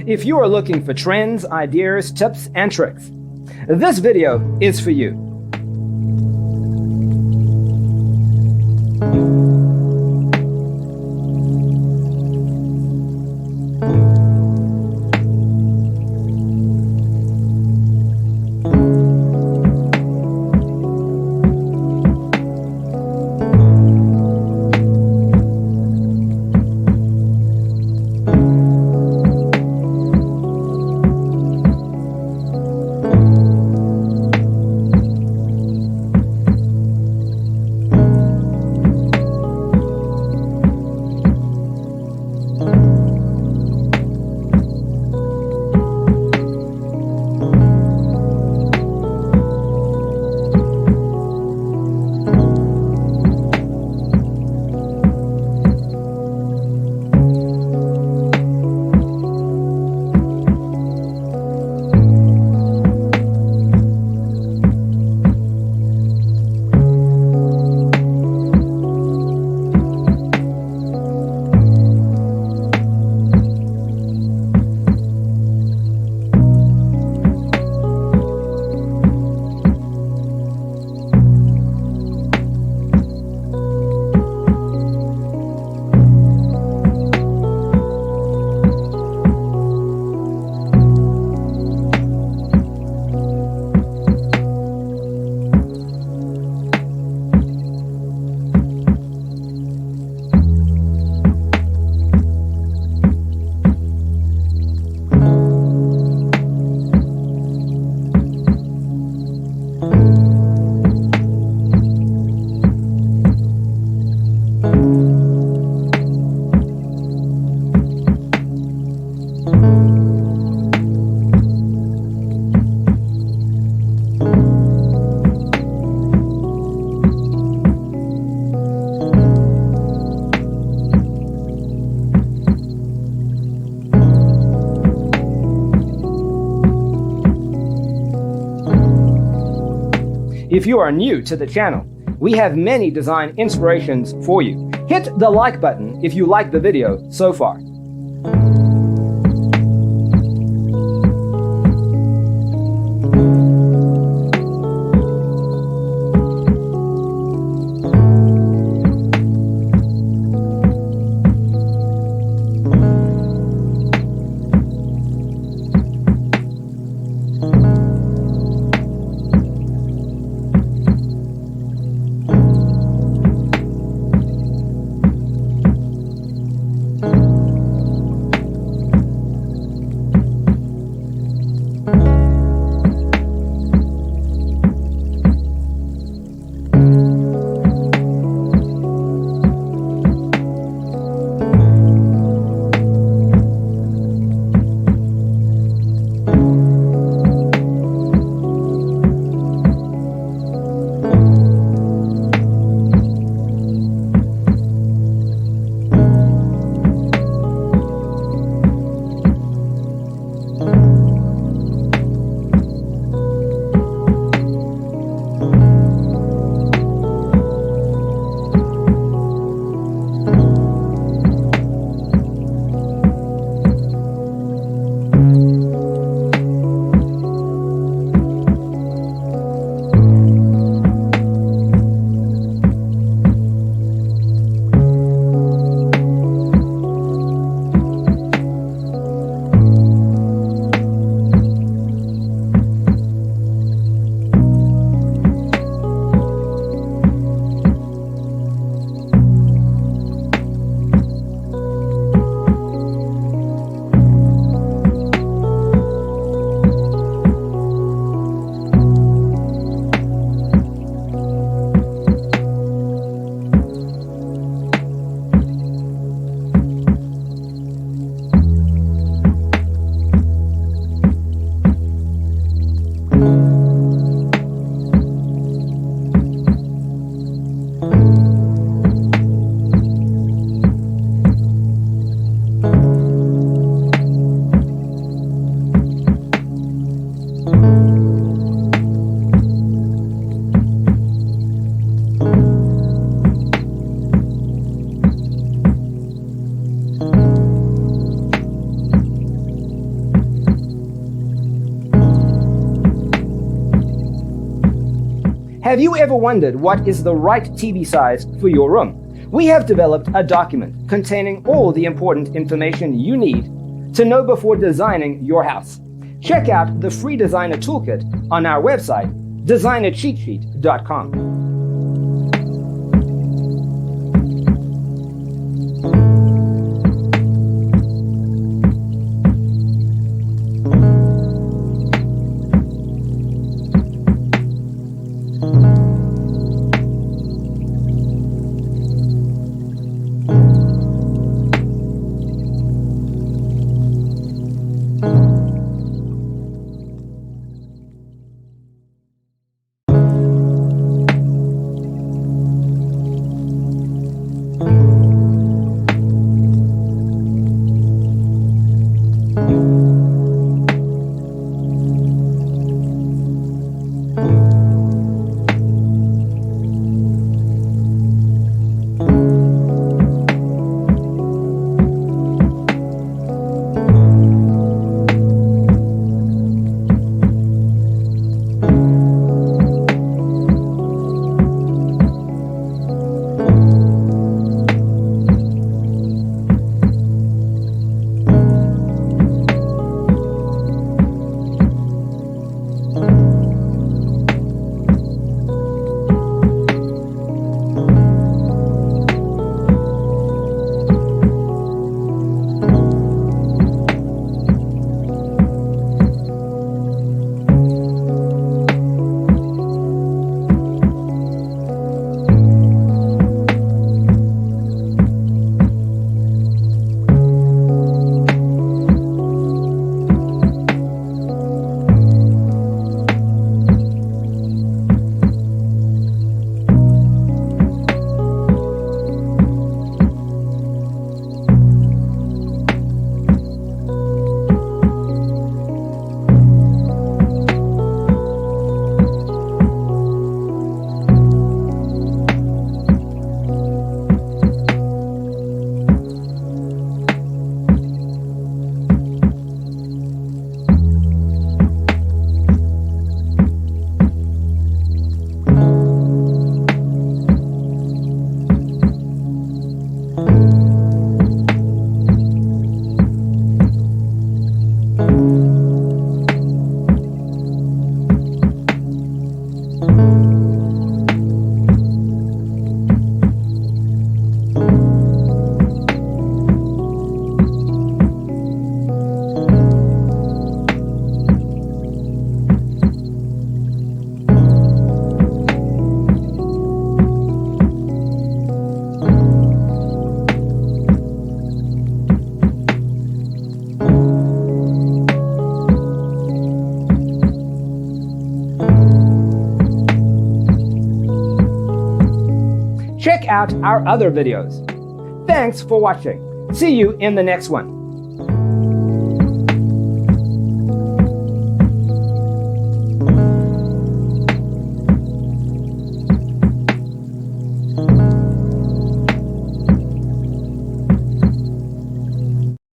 If you are looking for trends, ideas, tips, and tricks, this video is for you. If you are new to the channel, we have many design inspirations for you. Hit the like button if you like the video so far. Have you ever wondered what is the right TV size for your room? We have developed a document containing all the important information you need to know before designing your house. Check out the free designer toolkit on our website, designercheatsheet.com. Check out our other videos. Thanks for watching. See you in the next one.